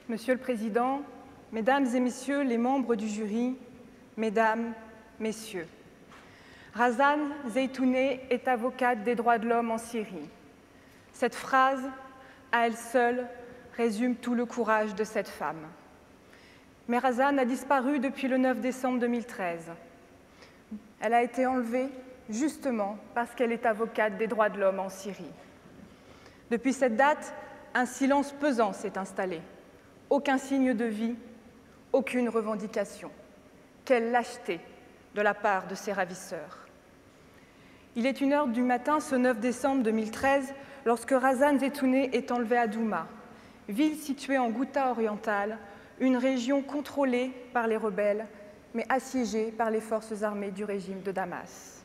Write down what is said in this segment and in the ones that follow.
Monsieur le Président, Mesdames et Messieurs les membres du jury, Mesdames, Messieurs, Razan Zaitouneh est avocate des droits de l'homme en Syrie. Cette phrase, à elle seule, résume tout le courage de cette femme. Mais Razan a disparu depuis le 9 décembre 2013. Elle a été enlevée justement parce qu'elle est avocate des droits de l'homme en Syrie. Depuis cette date, un silence pesant s'est installé. Aucun signe de vie, aucune revendication. Quelle lâcheté de la part de ses ravisseurs. Il est 1h du matin ce 9 décembre 2013 lorsque Razan Zaitouneh est enlevée à Douma, ville située en Ghouta orientale, une région contrôlée par les rebelles, mais assiégée par les forces armées du régime de Damas.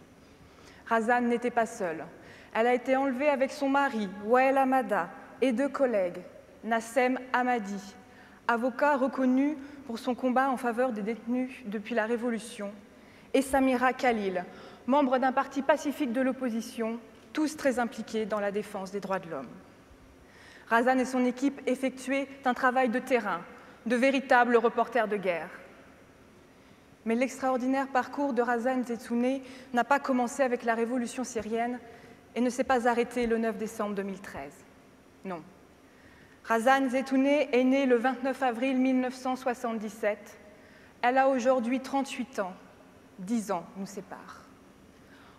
Razan n'était pas seule. Elle a été enlevée avec son mari, Wael Hamada, et 2 collègues, Nassem Hamadi, avocat reconnu pour son combat en faveur des détenus depuis la Révolution, et Samira Khalil, membre d'un parti pacifique de l'opposition, tous très impliqués dans la défense des droits de l'homme. Razan et son équipe effectuaient un travail de terrain, de véritables reporters de guerre. Mais l'extraordinaire parcours de Razan Zaitouneh n'a pas commencé avec la révolution syrienne et ne s'est pas arrêté le 9 décembre 2013. Non. Razan Zaitouneh est née le 29 avril 1977. Elle a aujourd'hui 38 ans. 10 ans nous séparent.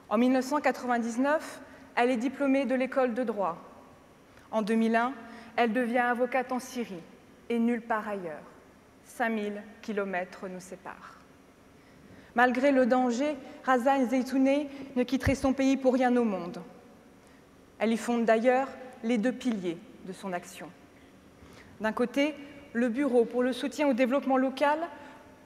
En 1999, elle est diplômée de l'école de droit. En 2001, elle devient avocate en Syrie et nulle part ailleurs. 5000 kilomètres nous séparent. Malgré le danger, Razan Zaitouneh ne quitterait son pays pour rien au monde. Elle y fonde d'ailleurs les 2 piliers de son action. D'un côté, le Bureau pour le soutien au développement local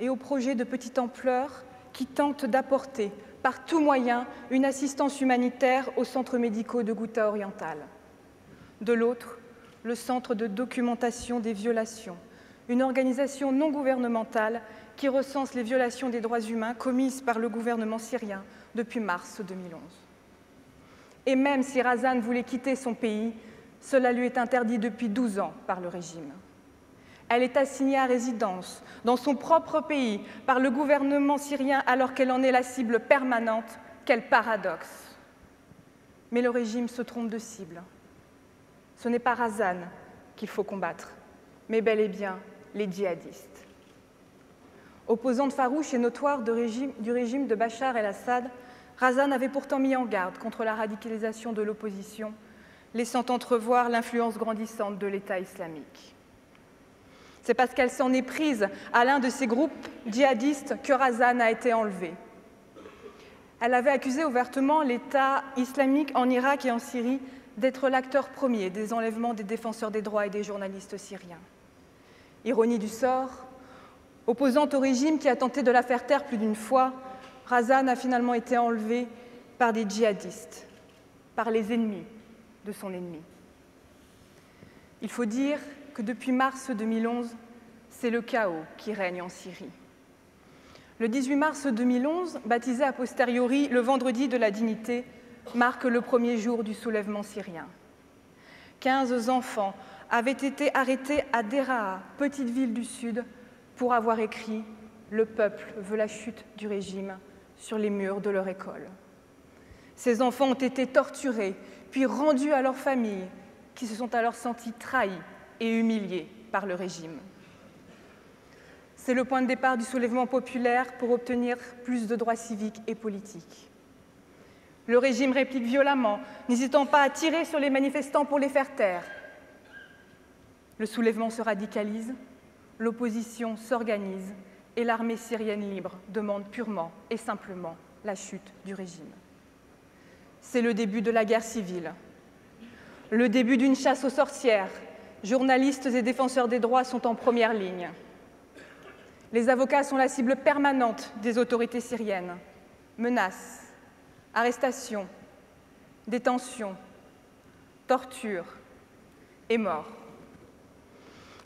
et aux projets de petite ampleur qui tente d'apporter par tout moyen une assistance humanitaire aux centres médicaux de Ghouta orientale. De l'autre, le Centre de documentation des violations, une organisation non gouvernementale qui recense les violations des droits humains commises par le gouvernement syrien depuis mars 2011. Et même si Razan voulait quitter son pays, cela lui est interdit depuis 12 ans par le régime. Elle est assignée à résidence dans son propre pays par le gouvernement syrien alors qu'elle en est la cible permanente. Quel paradoxe! Mais le régime se trompe de cible. Ce n'est pas Razan qu'il faut combattre, mais bel et bien les djihadistes. Opposante farouche et notoire du régime de Bachar el-Assad, Razan avait pourtant mis en garde contre la radicalisation de l'opposition, laissant entrevoir l'influence grandissante de l'État islamique. C'est parce qu'elle s'en est prise à l'un de ces groupes djihadistes que Razan a été enlevée. Elle avait accusé ouvertement l'État islamique en Irak et en Syrie d'être l'acteur premier des enlèvements des défenseurs des droits et des journalistes syriens. Ironie du sort, opposante au régime qui a tenté de la faire taire plus d'une fois, Razan a finalement été enlevée par des djihadistes, par les ennemis de son ennemi. Il faut dire que depuis mars 2011, c'est le chaos qui règne en Syrie. Le 18 mars 2011, baptisé a posteriori le Vendredi de la dignité, marque le premier jour du soulèvement syrien. 15 enfants avaient été arrêtés à Deraa, petite ville du sud, pour avoir écrit « Le peuple veut la chute du régime » sur les murs de leur école. Ces enfants ont été torturés, puis rendus à leurs familles, qui se sont alors sentis trahis et humiliés par le régime. C'est le point de départ du soulèvement populaire pour obtenir plus de droits civiques et politiques. Le régime réplique violemment, n'hésitant pas à tirer sur les manifestants pour les faire taire. Le soulèvement se radicalise, l'opposition s'organise et l'armée syrienne libre demande purement et simplement la chute du régime. C'est le début de la guerre civile, le début d'une chasse aux sorcières. Journalistes et défenseurs des droits sont en première ligne. Les avocats sont la cible permanente des autorités syriennes. Menaces, arrestations, détentions, tortures et morts.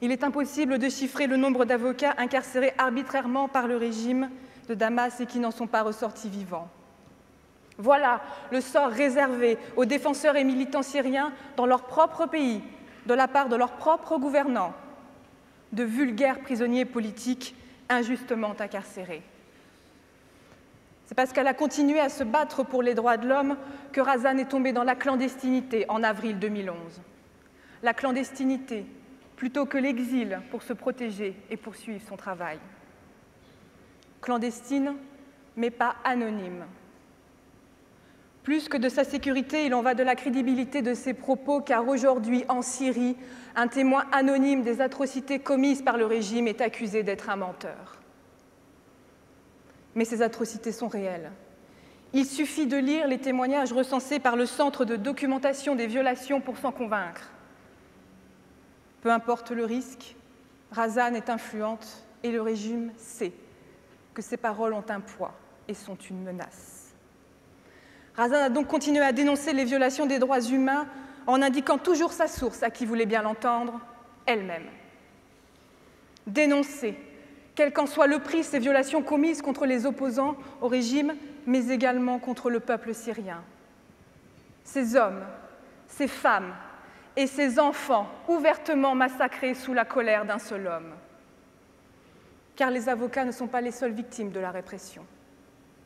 Il est impossible de chiffrer le nombre d'avocats incarcérés arbitrairement par le régime de Damas et qui n'en sont pas ressortis vivants. Voilà le sort réservé aux défenseurs et militants syriens dans leur propre pays, de la part de leurs propres gouvernants. de vulgaires prisonniers politiques injustement incarcérés. C'est parce qu'elle a continué à se battre pour les droits de l'homme que Razan est tombée dans la clandestinité en avril 2011. La clandestinité, plutôt que l'exil pour se protéger et poursuivre son travail. Clandestine, mais pas anonyme. Plus que de sa sécurité, il en va de la crédibilité de ses propos, car aujourd'hui, en Syrie, un témoin anonyme des atrocités commises par le régime est accusé d'être un menteur. Mais ces atrocités sont réelles. Il suffit de lire les témoignages recensés par le Centre de documentation des violations pour s'en convaincre. Peu importe le risque, Razan est influente et le régime sait que ses paroles ont un poids et sont une menace. Razan a donc continué à dénoncer les violations des droits humains en indiquant toujours sa source à qui voulait bien l'entendre, elle-même. Dénoncer, quel qu'en soit le prix, ces violations commises contre les opposants au régime, mais également contre le peuple syrien. Ces hommes, ces femmes et ces enfants ouvertement massacrés sous la colère d'un seul homme. Car les avocats ne sont pas les seules victimes de la répression.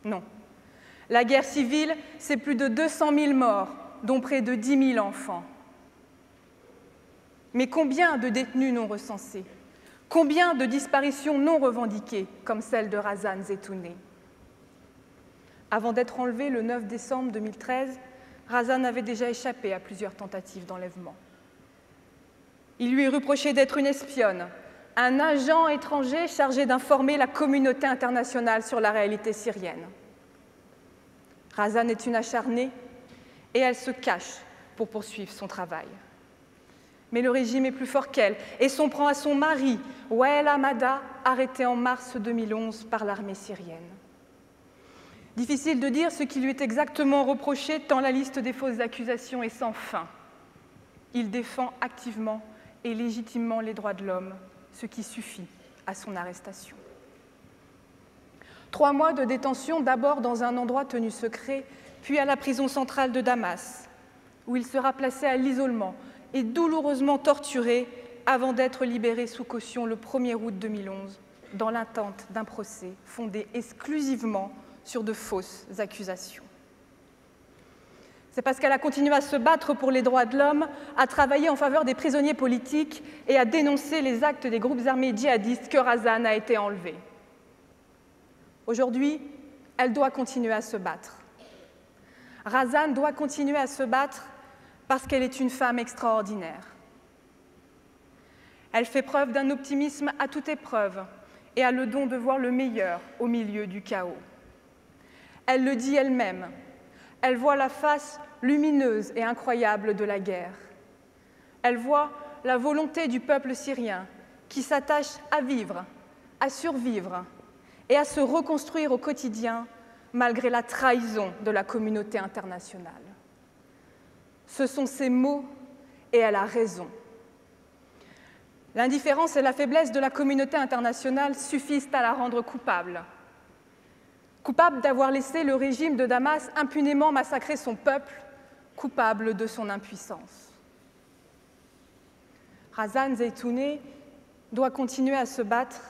Non. La guerre civile, c'est plus de 200 000 morts, dont près de 10 000 enfants. Mais combien de détenus non recensés? Combien de disparitions non revendiquées, comme celle de Razan Zeytouneh? Avant d'être enlevé le 9 décembre 2013, Razan avait déjà échappé à plusieurs tentatives d'enlèvement. Il lui est reproché d'être une espionne, un agent étranger chargé d'informer la communauté internationale sur la réalité syrienne. Razan est une acharnée et elle se cache pour poursuivre son travail. Mais le régime est plus fort qu'elle et s'en prend à son mari, Wael Hamada, arrêté en mars 2011 par l'armée syrienne. Difficile de dire ce qui lui est exactement reproché tant la liste des fausses accusations est sans fin. Il défend activement et légitimement les droits de l'homme, ce qui suffit à son arrestation. 3 mois de détention, d'abord dans un endroit tenu secret, puis à la prison centrale de Damas, où il sera placé à l'isolement et douloureusement torturé avant d'être libéré sous caution le 1er août 2011, dans l'attente d'un procès fondé exclusivement sur de fausses accusations. C'est parce qu'elle a continué à se battre pour les droits de l'homme, à travailler en faveur des prisonniers politiques et à dénoncer les actes des groupes armés djihadistes que Razan a été enlevée. Aujourd'hui, elle doit continuer à se battre. Razan doit continuer à se battre parce qu'elle est une femme extraordinaire. Elle fait preuve d'un optimisme à toute épreuve et a le don de voir le meilleur au milieu du chaos. Elle le dit elle-même, elle voit la face lumineuse et incroyable de la guerre. Elle voit la volonté du peuple syrien qui s'attache à vivre, à survivre et à se reconstruire au quotidien malgré la trahison de la communauté internationale. Ce sont ses mots et elle a raison. L'indifférence et la faiblesse de la communauté internationale suffisent à la rendre coupable. Coupable d'avoir laissé le régime de Damas impunément massacrer son peuple, coupable de son impuissance. Razan Zeytouneh doit continuer à se battre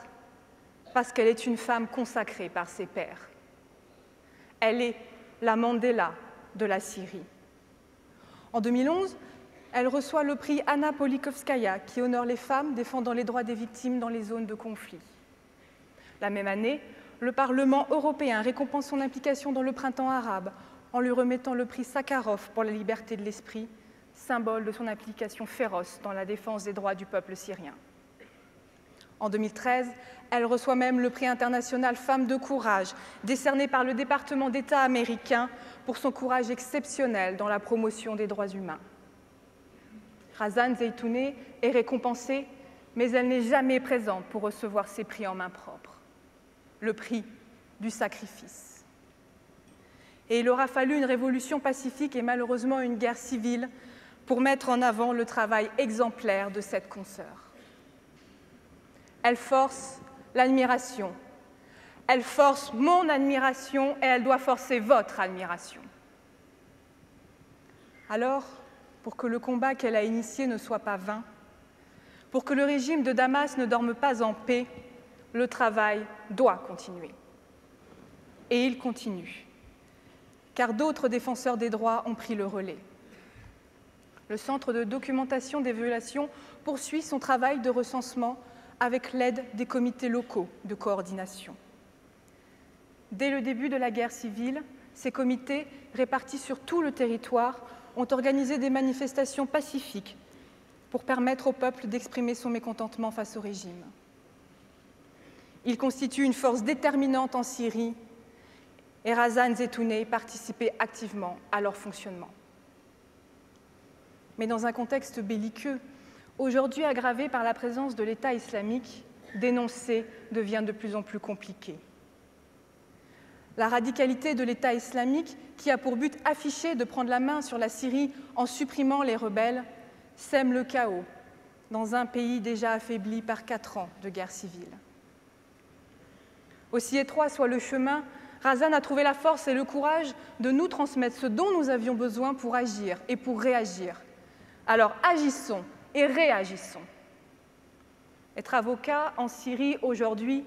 parce qu'elle est une femme consacrée par ses pairs. Elle est la Mandela de la Syrie. En 2011, elle reçoit le prix Anna Politkovskaya, qui honore les femmes défendant les droits des victimes dans les zones de conflit. La même année, le Parlement européen récompense son implication dans le printemps arabe en lui remettant le prix Sakharov pour la liberté de l'esprit, symbole de son implication féroce dans la défense des droits du peuple syrien. En 2013, elle reçoit même le prix international Femmes de courage, décerné par le département d'État américain pour son courage exceptionnel dans la promotion des droits humains. Razan Zeytouneh est récompensée, mais elle n'est jamais présente pour recevoir ses prix en main propre. Le prix du sacrifice. Et il aura fallu une révolution pacifique et malheureusement une guerre civile pour mettre en avant le travail exemplaire de cette consoeur. Elle force l'admiration. Elle force mon admiration et elle doit forcer votre admiration. Alors, pour que le combat qu'elle a initié ne soit pas vain, Pour que le régime de Damas ne dorme pas en paix, le travail doit continuer. Et il continue, car d'autres défenseurs des droits ont pris le relais. Le Centre de documentation des violations poursuit son travail de recensement avec l'aide des comités locaux de coordination. Dès le début de la guerre civile, ces comités, répartis sur tout le territoire, ont organisé des manifestations pacifiques pour permettre au peuple d'exprimer son mécontentement face au régime. Ils constituent une force déterminante en Syrie et Razan Zaitouneh participait activement à leur fonctionnement. Mais dans un contexte belliqueux, aujourd'hui aggravé par la présence de l'État islamique, dénoncer devient de plus en plus compliqué. La radicalité de l'État islamique, qui a pour but affiché de prendre la main sur la Syrie en supprimant les rebelles, sème le chaos dans un pays déjà affaibli par 4 ans de guerre civile. Aussi étroit soit le chemin, Razan a trouvé la force et le courage de nous transmettre ce dont nous avions besoin pour agir et pour réagir. Alors agissons et réagissons. Être avocat en Syrie aujourd'hui,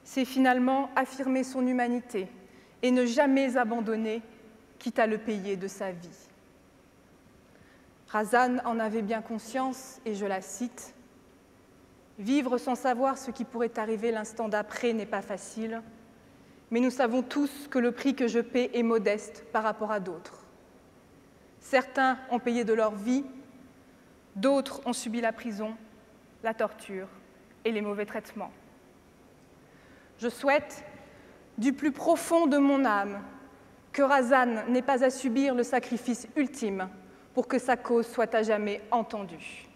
c'est finalement affirmer son humanité et ne jamais abandonner, quitte à le payer de sa vie. Razan en avait bien conscience, et je la cite, « Vivre sans savoir ce qui pourrait arriver l'instant d'après n'est pas facile, mais nous savons tous que le prix que je paie est modeste par rapport à d'autres. Certains ont payé de leur vie, d'autres ont subi la prison, la torture et les mauvais traitements. Je souhaite, du plus profond de mon âme, que Razan n'ait pas à subir le sacrifice ultime pour que sa cause soit à jamais entendue.